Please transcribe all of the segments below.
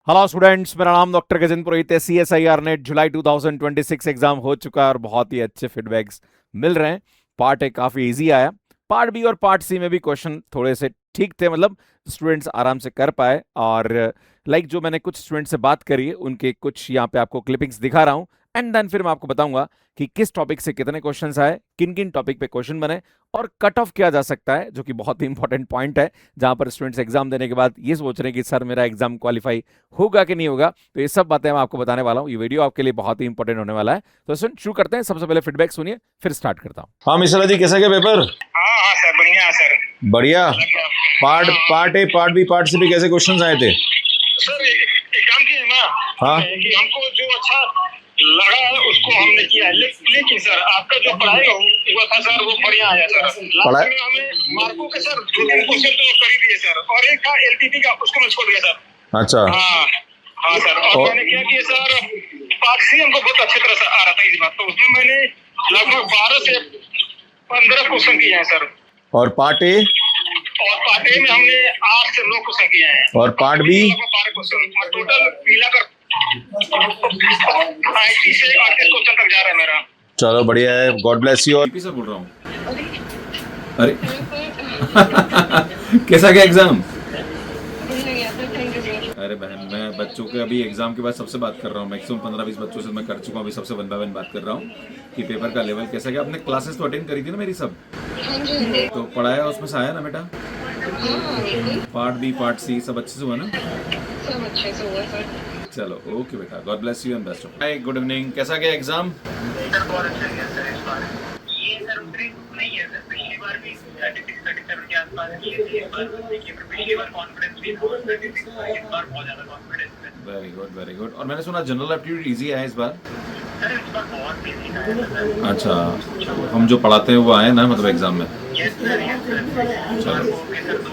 Hello students, मेरा नाम doctor Gajendra पुरोहित है। CSIR नेट जुलाई 2026 एग्जाम हो चुका है और बहुत ही अच्छे फीडबैक्स मिल रहे हैं। पार्ट ए काफी इजी आया। पार्ट बी और पार्ट सी में भी क्वेश्चन थोड़े से ठीक थे, मतलब स्टूडेंट्स आराम से कर पाए। और जो मैंने कुछ स्टूडेंट से बात करी है उनके कुछ यहाँ पे आपको क्लिपिंग्स दिखा रहा हूँ। एंड देन फिर मैं आपको बताऊंगा कि किस टॉपिक से कितने क्वेश्चंस आए, किन किन टॉपिक पे क्वेश्चन बने और कट ऑफ किया जा सकता है, जो कि बहुत ही इंपॉर्टेंट पॉइंट है। जहां पर स्टूडेंट्स एग्जाम देने के बाद ये सोच रहे हैं कि सर मेरा एग्जाम क्वालिफाई होगा कि नहीं होगा। तो ये सब बातें मैं आपको बताने वाला हूँ। ये वीडियो आपके लिए बहुत ही इंपॉर्टेंट होने वाला है। तो सुन शुरू करते हैं। सबसे पहले फीडबैक सुनिए, फिर स्टार्ट करता हूँ। हाँ मिश्रा जी, कैसा गया पेपर? हाँ हाँ सर, बढ़िया है सर। बढ़िया। Part A, part B, part C पे कैसे क्वेश्चंस आए थे? सर एक काम किए ना, हाँ। कि हमको जो अच्छा लगा है उसको हमने किया है। लेकिन सर आपका जो पढ़ाई हुआ था सर वो बढ़िया आया सर। लास्ट में हमें मार्कों के सर 2-3 क्वेश्चन तो कर ही दिए सर, और एक था LTP का, उसको मैं छोड़ दिया सर। अच्छा। हाँ हाँ सर। और मैंने क्या किया सर, पार्ट सी हमको बहुत अच्छी तरह से आ रहा था इस बात, तो उसमें मैंने लगभग 12 से 15 क्वेश्चन किए हैं सर। और पार्ट ए? और पार्ट ए में हमने 8 से 9 क्वेश्चन किए हैं। और पार्ट बी? 12 क्वेश्चन, टोटल मिलाकर 80 से 38 क्वेश्चन तक जा रहा है मेरा। चलो बढ़िया है, गॉड ब्लेस यू। और सर बोल रहा हूँ। अरे कैसा गया एग्जाम? अरे बहन, मैं बच्चों के अभी एग्जाम के बाद सबसे बात कर रहा हूँ। मैक्सिमम 15-20 बच्चों से मैं कर चुका हूँ। अभी सबसे 1 बाय 1 बात कर रहा हूँ कि पेपर का लेवल कैसा गया। आपने क्लासेस तो अटेंड करी थी ना मेरी सब? तो पढ़ाया उसमें से आया ना बेटा? पार्ट बी, पार्ट सी सब अच्छे से हुआ ना? सब अच्छे से हुआ सर। चलो ओके बेटा, God bless you and best of. Hi, good evening. कैसा गया एग्जाम? सर बहुत अच्छा गया सर इस बार। ये सर उतनी नहीं है सर, पिछली बार भी 36-37 के आसपास किए थे। इस बार देखिए, पिछली बार कॉन्फिडेंस भी था 36, इस बार बहुत ज्यादा कॉन्फिडेंस है। Very good, very good. और मैंने सुना जनरल एप्टीट्यूड इजी है इस बार? सर इस बार बहुत इजी था सर। अच्छा, हम जो पढ़ाते हैं वो आए ना मतलब एग्जाम में? Yes sir, yes sir.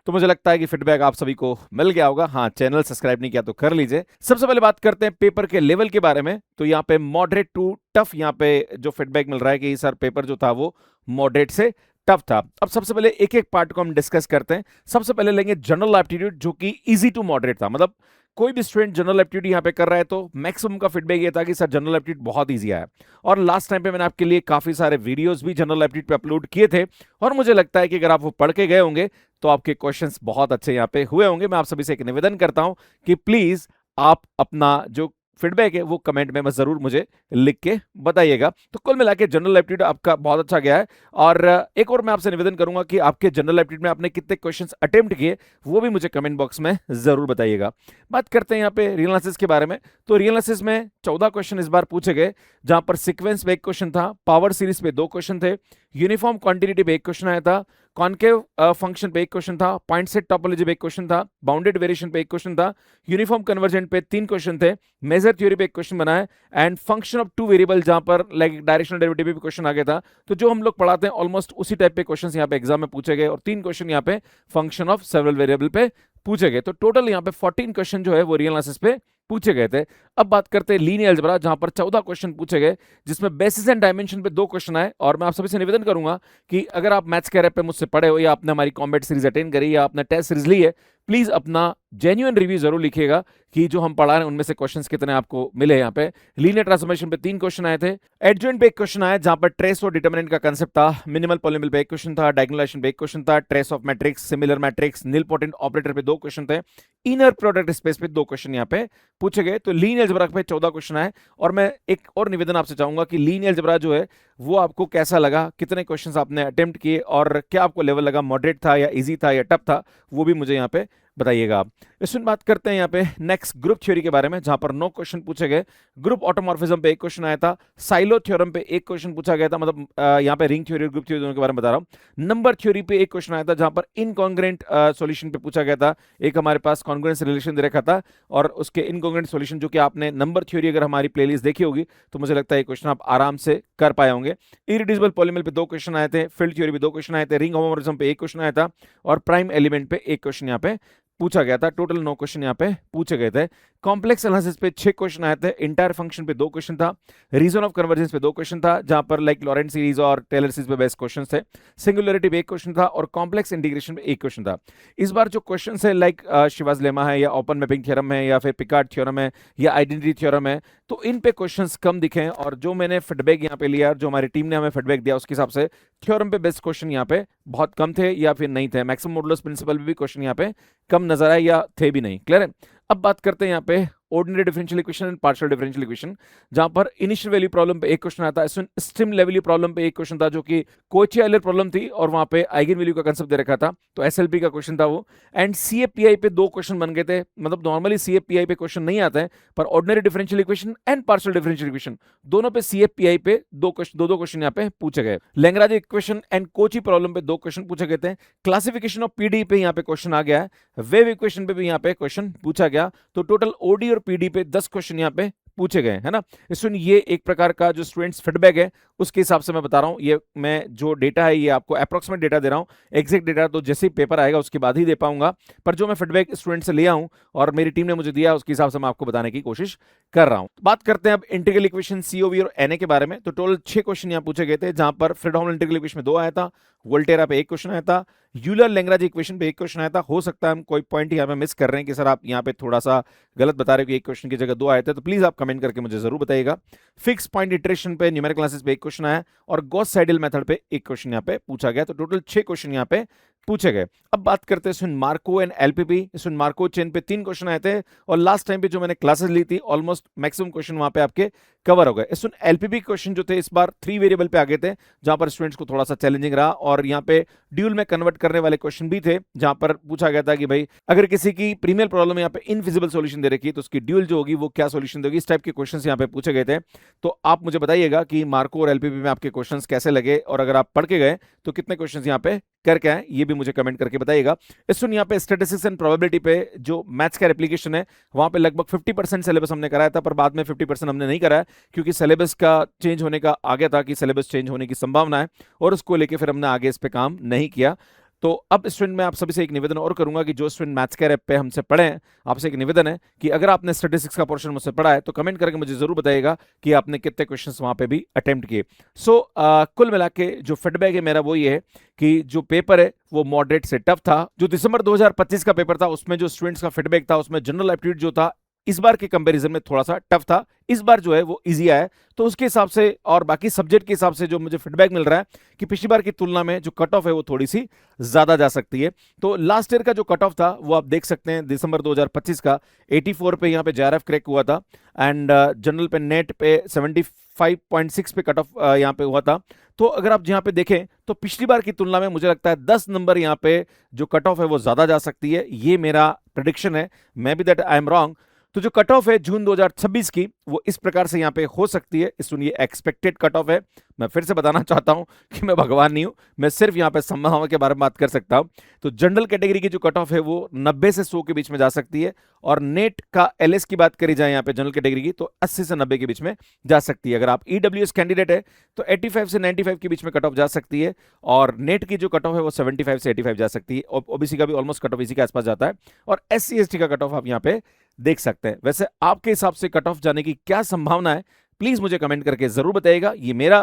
तो मुझे लगता है कि फीडबैक आप सभी को मिल गया होगा। हाँ, चैनल सब्सक्राइब नहीं किया तो कर लीजिए। सबसे पहले बात करते हैं पेपर के लेवल के बारे में। तो यहाँ पे मॉडरेट टू टफ, यहाँ पे जो फीडबैक मिल रहा है कि सर पेपर जो था वो मॉडरेट से टफ था। अब सबसे पहले एक एक पार्ट को हम डिस्कस करते हैं। सबसे पहले लेंगे जनरल एप्टीट्यूड, जो कि इजी टू मॉडरेट था। मतलब कोई भी स्टूडेंट जनरल एप्टीट्यूड यहाँ पे कर रहा है तो मैक्सिमम का फीडबैक ये था कि सर जनरल एप्टीट्यूड बहुत इजी आया। और लास्ट टाइम पे मैंने आपके लिए काफी सारे वीडियोस भी जनरल एप्टीट्यूड पे अपलोड किए थे, और मुझे लगता है कि अगर आप वो पढ़ के गए होंगे तो आपके क्वेश्चंस बहुत अच्छे यहाँ पे हुए होंगे। मैं आप सभी से एक निवेदन करता हूं कि प्लीज आप अपना जो फीडबैक है वो कमेंट में जरूर मुझे लिख के बताइएगा। तो कुल मिला के जनरल एप्टीट्यूड आपका बहुत अच्छा गया है। और एक और मैं आपसे निवेदन करूंगा कि आपके जनरल एप्टीट्यूड में आपने कितने क्वेश्चंस अटेम्प्ट किए वो भी मुझे कमेंट बॉक्स में जरूर बताइएगा। बात करते हैं यहाँ पे रियल एनालिसिस के बारे में। तो रियल एनालिसिस में 14 क्वेश्चन इस बार पूछे गए, जहां पर सीक्वेंस पे 1 क्वेश्चन था, पावर सीरीज पे 2 क्वेश्चन थे, यूनिफॉर्म क्वांटिटी पे 1 क्वेश्चन आया था, कॉन्केव फंक्शन पे 1 क्वेश्चन था, पॉइंट सेट टोपोलॉजी पे 1 क्वेश्चन था, बाउंडेड वेरिएशन पे 1 क्वेश्चन था, यूनिफॉर्म कन्वर्जेंट पे 3 क्वेश्चन थे, मेजर थ्योरी पे 1 क्वेश्चन बना है, एंड फंक्शन ऑफ 2 वेरिएबल जहां पर लाइक डायरेक्शनल डेरिवेटिव पे क्वेश्चन आ गया था। तो जो हम लोग पढ़ाते हैं ऑलमोस्ट उसी टाइप पे क्वेश्चन यहाँ पे एग्जाम में पूछे गए, और 3 क्वेश्चन यहाँ पे फंक्शन ऑफ सेवरल वेरिएबल पे पूछे गए। तो टोटल यहाँ पे 14 क्वेश्चन जो है वो रियल एनालिसिस पे पूछे गए थे। अब बात करते हैं लीनियर अलजेब्रा, जहां पर 14 क्वेश्चन पूछे गए, जिसमें बेसिस एंड डायमेंशन पे 2 क्वेश्चन आए। और मैं आप सभी से निवेदन करूंगा कि अगर आप मैथ्स के रैप पे मुझसे पढ़े हो, या आपने हमारी कॉम्बैट सीरीज अटेंड करी, या आपने टेस्ट सीरीज ली है, प्लीज अपना जेन्युइन रिव्यू जरूर लिखिएगा कि जो हम पढ़ा रहे हैं उनमें से क्वेश्चंस कितने आपको मिले। यहाँ पे लीनियर ट्रांसफॉर्मेशन पे 3 क्वेश्चन आए थे, एडजॉइंट पे 1 क्वेश्चन आया जहां पर ट्रेस और डिटरमिनेंट का कंसेप्ट था, मिनिमल पॉलिनोमियल पे 1 क्वेश्चन था, डायगोनलाइजेशन पे 1 क्वेश्चन था, trace of matrix, similar matrix, nilpotent operator पे 2 क्वेश्चन थे, इनर प्रोडक्ट स्पेस पे 2 क्वेश्चन यहाँ पे पूछे गए। तो लीनियर अलजेब्रा पे 14 क्वेश्चन आए। और मैं एक और निवेदन आपसे चाहूंगा कि लीनियर अलजेब्रा जो है वो आपको कैसा लगा, कितने क्वेश्चंस आपने अटेम्प्ट किए, और क्या आपको लेवल लगा, मॉडरेट था या इजी था या टफ था, वो भी मुझे यहाँ पे बताइएगा आप। इसमें बात करते हैं यहाँ पे नेक्स्ट ग्रुप थ्योरी के बारे में, जहां पर 9 क्वेश्चन पूछे गए। ग्रुप ऑटोमॉर्फिज्म पे 1 क्वेश्चन आया था, साइलो थ्योरम पे 1 क्वेश्चन पूछा गया था, मतलब यहाँ पे रिंग थ्योरी और ग्रुप थ्योरी दोनों के बारे में बता रहा हूँ। नंबर थ्योरी पे 1 क्वेश्चन आया था, जहां पर इनकॉन्ग्रुएंट सॉल्यूशन पे पूछा गया था। एक हमारे पास कॉन्ग्रुएंस रिलेशन दे रखा था, और उसके इनकॉन्ग्रुएंट सॉल्यूशन, जो कि आपने नंबर थ्योरी अगर हमारी प्लेलिस्ट देखी होगी तो मुझे लगता है ये क्वेश्चन आप आराम से कर पाए होंगे। इरिड्यूसिबल पॉलीनोमियल पे 2 क्वेश्चन आए थे, फील्ड थ्योरी पे 2 क्वेश्चन आए थे, रिंग होमोमोर्फिज्म पे 1 क्वेश्चन आया था, और प्राइम एलिमेंट पे 1 क्वेश्चन यहाँ पे पूछा गया था। टोटल 9 क्वेश्चन यहाँ पे पूछे गए थे। कॉम्प्लेक्स एनालिसिस पे 6 क्वेश्चन आए थे, इंटायर फंक्शन पे 2 क्वेश्चन था, रीजन ऑफ कन्वर्जेंस पे 2 क्वेश्चन था, जहां पर लाइक लॉरेंट सीरीज और टेलर सीरीज पे बेस्ट क्वेश्चन थे, सिंगुलरिटी पे 1 क्वेश्चन था और कॉम्प्लेक्स इंटीग्रेशन पे 1 क्वेश्चन था। इस बार जो क्वेश्चन है लाइक शिवाज लेमा है या ओपन मैपिंग थ्योरम है या फिर पिकार्ड थ्योरम है या आइडेंटिटी थ्योरम है, तो इन पे क्वेश्चंस कम दिखे हैं। और जो मैंने फीडबैक यहाँ पे लिया, जो हमारी टीम ने हमें फीडबैक दिया, उसके हिसाब से थ्योरम पे बेस्ट क्वेश्चन यहाँ पे बहुत कम थे या फिर नहीं थे। मैक्सिमम मॉडुलस प्रिंसिपल भी क्वेश्चन यहाँ पे कम नजर आए या थे भी नहीं। क्लियर है? अब बात करते हैं यहाँ पे ordinary differential equation and partial differential equation, जहां पर इनिशियल वैल्यू प्रॉब्लम पे 1 क्वेश्चन आता है, स्ट्रीम लेवल प्रॉब्लम पे 1 क्वेश्चन था जो कि कोची आइलर प्रॉब्लम थी और वहां पे आइगन वैल्यू का कांसेप्ट दे रखा था, तो एसएलपी का क्वेश्चन था वो। एंड सीएपीआई पे 2 क्वेश्चन बन गए थे। मतलब नॉर्मली सीएपीआई पे क्वेश्चन नहीं आता है, पर ordinary differential equation and partial differential equation दोनों पे सीएपीआई पे 2 क्वेश्चन यहाँ पे पूछे गए। Lagrange equation and Kochi problem पे 2 क्वेश्चन पूछे गए थे। क्लासिफिकेशन ऑफ पीडी पे यहाँ पे क्वेश्चन आ गया है। वेव इक्वेशन पे भी यहाँ पे क्वेश्चन पूछा गया। तो टोटल ओडी और पीडी पे 10 क्वेश्चन यहाँ पे पूछे गए, है ना। इसमें ये एक प्रकार का जो स्टूडेंट्स फीडबैक है उसके हिसाब से मैं बता रहा हूं। ये मैं जो डेटा है ये आपको अप्रोक्सीमेट डेटा दे रहा हूं, एग्जैक्ट डेटा तो जैसे ही पेपर आएगा उसके बाद ही दे पाऊंगा, पर जो मैं फीडबैक स्टूडेंट से लिया हूं और मेरी टीम ने मुझे दिया उसके हिसाब से मैं आपको बताने की कोशिश कर रहा हूं। बात करते हैं अब इंटीग्रल इक्वेशन सीओवी और एनए के बारे में। तो टोटल 6 क्वेश्चन यहाँ पूछे गए थे, जहां पर फ्रेडहोम इंटीग्रल इक्वेशन में 2 आया था, वोल्टेरा पे 1 क्वेश्चन आया था, यूलर लैग्रांज इक्वेशन पे 1 क्वेश्चन आया था। हो सकता है हम कोई पॉइंट यहाँ पे मिस कर रहे हैं कि सर आप यहाँ पे थोड़ा सा गलत बता रहे हो कि 1 क्वेश्चन की जगह 2 आए थे, तो प्लीज आप कमेंट करके मुझे जरूर बताइएगा। फिक्स पॉइंट इटरेशन पे न्यूमेरिकल एनालिसिस पे 1 क्वेश्चन आया और गॉस साइडल मेथड पे 1 क्वेश्चन यहाँ पे पूछा गया। तो टोटल 6 क्वेश्चन यहाँ पे पूछे गए। अब बात करते हैं स्विन मार्को एंड एलपीपी। स्विन मार्को चेन पे 3 क्वेश्चन आए थे और लास्ट टाइम पे जो मैंने क्लासेस ली थी ऑलमोस्ट मैक्सिमम क्वेश्चन वहां पे आपके कवर हो गए। स्विन एलपीपी क्वेश्चन जो थे इस बार 3 वेरिएबल पे आ गए थे, जहां पर स्टूडेंट्स को थोड़ा सा चैलेंजिंग रहा और यहाँ पे ड्यूल में कन्वर्ट करने वाले क्वेश्चन भी थे, जहां पर पूछा गया था कि भाई अगर किसी की प्रीमियल प्रॉब्लम यहाँ पे इनफिजिबल सॉल्यूशन दे रखी है तो उसकी ड्यूल जो होगी वो क्या सॉल्यूशन देगी। इस टाइप के क्वेश्चन यहाँ पे पूछे गए थे। तो आप मुझे बताइएगा कि मार्को और एलपीपी में आपके क्वेश्चन कैसे लगे और अगर आप पढ़ के गए तो कितने क्वेश्चन यहाँ पे करके आए, ये भी मुझे कमेंट करके बताइएगा। इसमें यहाँ पे स्टैटिस्टिक्स एंड प्रोबेबिलिटी पे जो मैथ्स का एप्लीकेशन है वहां पे लगभग 50% सिलेबस हमने कराया था, पर बाद में 50% हमने नहीं कराया क्योंकि सिलेबस का चेंज होने का आ गया था कि सिलेबस चेंज होने की संभावना है और उसको लेके फिर हमने आगे इस पे काम नहीं किया। तो अब स्टूडेंट मैं आप सभी से एक निवेदन और करूंगा कि जो स्टूडेंट मैथ्स के ऐप पे हमसे पढ़े हैं, आपसे एक निवेदन है कि अगर आपने स्टैटिस्टिक्स का पोर्शन मुझसे पढ़ा है तो कमेंट करके मुझे जरूर बताइएगा कि आपने कितने क्वेश्चंस वहां पे भी अटेम्प्ट किए। सो कुल मिला के जो फीडबैक है मेरा वो ये है कि जो पेपर है वो मॉडरेट से टफ था। जो दिसंबर 2025 का पेपर था उसमें जो स्टूडेंट्स का फीडबैक था उसमें जनरल एप्टीट्यूड जो था इस बार के कंपैरिजन में थोड़ा सा टफ था, इस बार जो है वो इजी आया। तो उसके हिसाब से और बाकी सब्जेक्ट के हिसाब से जो मुझे फीडबैक मिल रहा है कि पिछली बार की तुलना में जो कट ऑफ है वो थोड़ी सी ज्यादा जा सकती है। तो लास्ट ईयर का जो कट ऑफ था वो आप देख सकते हैं, दिसंबर 2025 का 84 पे यहाँ पे जेआरएफ क्रैक हुआ था एंड जनरल पे नेट पे 75.6 पे कट ऑफ यहाँ पे हुआ था। तो अगर आप यहाँ पे देखें तो पिछली बार की तुलना में मुझे लगता है 10 नंबर यहाँ पे जो कट ऑफ है वो ज्यादा जा सकती है, ये मेरा प्रेडिक्शन है। May be that I am wrong. तो जो कट ऑफ है जून 2026 की वो इस प्रकार से यहाँ पे हो सकती है। सुनिए एक्सपेक्टेड कट ऑफ है। मैं फिर से बताना चाहता हूं कि मैं भगवान नहीं हूं, मैं सिर्फ यहाँ पे संभावना के बारे में बात कर सकता हूं। तो जनरल कैटेगरी की जो कट ऑफ है वो 90 से 100 के बीच में जा सकती है और नेट का एलएस की बात करी जाए यहाँ पे जनरल कैटेगरी की तो 80 से 90 के बीच में जा सकती है। अगर आप ईडब्ल्यूएस कैंडिडेट है तो 85 से 95 के बीच में कट ऑफ जा सकती है और नेट की जो कट ऑफ है वो 75 से 85 जा सकती है। और ओबीसी का भी ऑलमोस्ट कट ऑफ इसी के आसपास जाता है और एससी एसटी का कट ऑफ आप यहाँ पे देख सकते हैं। वैसे आपके हिसाब से कट ऑफ जाने की क्या संभावना है प्लीज मुझे कमेंट करके जरूर बताइएगा। ये मेरा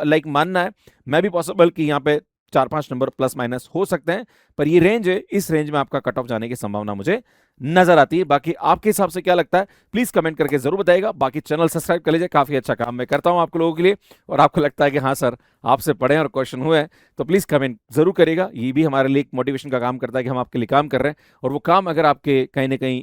लाइक मानना है, मैं भी पॉसिबल कि यहाँ पे 4-5 नंबर प्लस माइनस हो सकते हैं, पर ये रेंज है, इस रेंज में आपका कट ऑफ जाने की संभावना मुझे नजर आती है। बाकी आपके हिसाब से क्या लगता है प्लीज कमेंट करके जरूर बताइएगा। बाकी चैनल सब्सक्राइब कर लीजिए, काफी अच्छा काम मैं करता हूं आप लोगों के लिए और आपको लगता है कि हाँ सर आपसे पढ़े और क्वेश्चन हुए हैं तो प्लीज कमेंट जरूर करिएगा। ये भी हमारे लिए एक मोटिवेशन का काम करता है कि हम आपके लिए काम कर रहे हैं और वो काम अगर आपके कहीं ना कहीं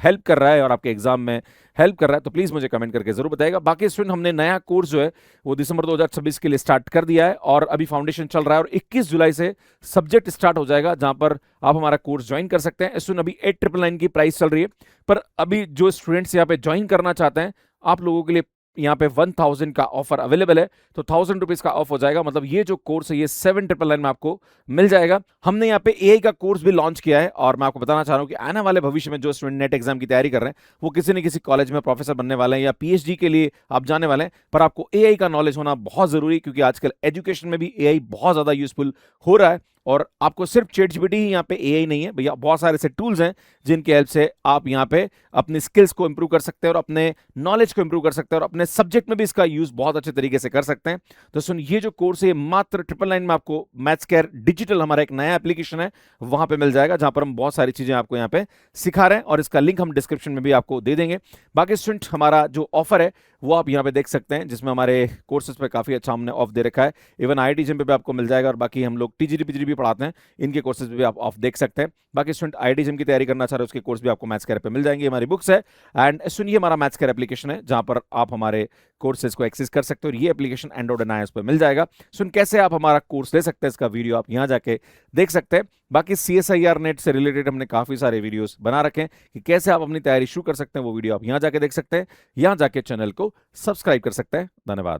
हेल्प कर रहा है और आपके एग्जाम में हेल्प कर रहा है तो प्लीज मुझे कमेंट करके जरूर बताइएगा। बाकी स्टूडेंट हमने नया कोर्स जो है वो दिसंबर 2026 के लिए स्टार्ट कर दिया है और अभी फाउंडेशन चल रहा है और 21 जुलाई से सब्जेक्ट स्टार्ट हो जाएगा जहां पर आप हमारा कोर्स ज्वाइन कर सकते हैं। स्टूडेंट अभी 8999 की प्राइस चल रही है, पर अभी जो स्टूडेंट्स यहाँ पे ज्वाइन करना चाहते हैं आप लोगों के लिए यहाँ पे 1000 का ऑफर अवेलेबल है, तो 1000 रुपीज का ऑफ हो जाएगा। मतलब ये जो कोर्स है ये 7999 में आपको मिल जाएगा। हमने यहाँ पे एआई का कोर्स भी लॉन्च किया है और मैं आपको बताना चाह रहा हूँ कि आने वाले भविष्य में जो स्टूडेंट नेट एग्जाम की तैयारी कर रहे हैं वो किसी न किसी कॉलेज में प्रोफेसर बनने वाले हैं या पीएचडी के लिए आप जाने वाले हैं, पर आपको एआई का नॉलेज होना बहुत जरूरी क्योंकि आजकल एजुकेशन में भी एआई बहुत ज्यादा यूजफुल हो रहा है और आपको सिर्फ ChatGPT ही यहाँ पे AI नहीं है भैया, बहुत सारे ऐसे टूल्स हैं जिनकी हेल्प से आप यहाँ पे अपनी स्किल्स को इंप्रूव कर सकते हैं और अपने नॉलेज को इंप्रूव कर सकते हैं और अपने सब्जेक्ट में भी इसका यूज बहुत अच्छे तरीके से कर सकते हैं। तो सुन, ये जो कोर्स है मात्र 999 में आपको मैथ्स केयर डिजिटल, हमारा एक नया एप्लीकेशन है, वहां पे मिल जाएगा, जहां पर हम बहुत सारी चीजें आपको यहाँ पे सिखा रहे हैं और इसका लिंक हम डिस्क्रिप्शन में भी आपको दे देंगे। बाकी स्टूडेंट, हमारा जो ऑफर है वो आप यहाँ पे देख सकते हैं, जिसमें हमारे कोर्सेज पे काफी अच्छा हमने ऑफ दे रखा है। इवन IIT JEM पे भी आपको मिल जाएगा और बाकी हम लोग TGT PGT भी पढ़ाते हैं, इनके कोर्सेज पे भी आप ऑफ देख सकते हैं। बाकी स्टूडेंट IIT JEM की तैयारी करना चाह रहे हो उसके कोर्स भी आपको मैथ्स केयर पे मिल जाएंगे, हमारी बुक्स है। एंड सुनिए, हमारा मैथ्स केयर एप्लीकेशन है जहां पर आप हमारे कोर्सेज को एक्सेस कर सकते हो और ये एप्लीकेशन एंड्रॉइड एंड iOS पे मिल जाएगा। सुन, कैसे आप हमारा कोर्स ले सकते हैं, इसका वीडियो आप यहाँ जाके देख सकते हैं। बाकी CSIR नेट से रिलेटेड हमने काफी सारे वीडियोस बना रखे हैं कि कैसे आप अपनी तैयारी शुरू कर सकते हैं, वो वीडियो आप यहाँ जाके देख सकते हैं। यहाँ जाके चैनल को सब्सक्राइब कर सकते हैं। धन्यवाद।